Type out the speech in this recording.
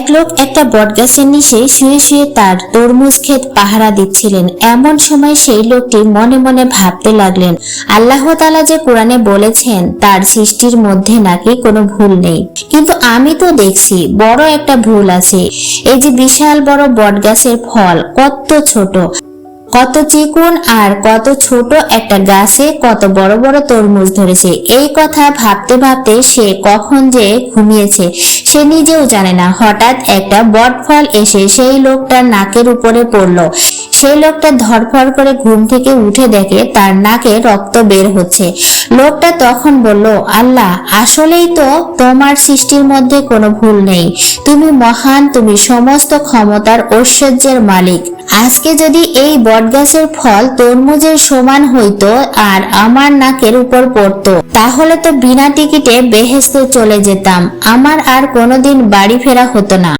এক লোক একটা বটগাছের নিচে শুয়ে শুয়ে তার তরমুজ ক্ষেত পাহারা দিচ্ছিলেন। এমন সময় সেই লোকটি মনে মনে ভাবতে লাগলেন, আল্লাহ তাআলা যে কোরআনে বলেছেন তার সৃষ্টির মধ্যে নাকি কোনো ভুল নেই, কিন্তু আমি তো দেখছি বড় একটা ভুল আছে। এই যে বিশাল বড় বটগাছের ফল কত ছোট, কত চিকুন, আর কত ছোট একটা গাছে কত বড় বড় তরমুজ ধরেছে। এই কথা ভাবতে ভাবতে সে কখন যে ঘুমিয়েছে সে নিজেও জানে না। হঠাৎ একটা বটফল এসে সেই লোকটার নাকের উপরে পড়লো। সেই লোকটা ধরফর করে ঘুম থেকে উঠে দেখে তার নাকে রক্ত বের হচ্ছে। লোকটা তখন বলল, আল্লাহ, আসলেই তো তোমার সৃষ্টির মধ্যে কোনো ভুল নেই। তুমি মহান, তুমি সমস্ত ক্ষমতার ঐশ্বর্যের মালিক। আজকে যদি এই বটগাছের ফল তরমুজের সমান হইতো আর আমার নাকের উপর পড়তো, তাহলে তো বিনা টিকিটে বেহেশতে চলে যেতাম, আমার আর কোনোদিন বাড়ি ফেরা হতো না।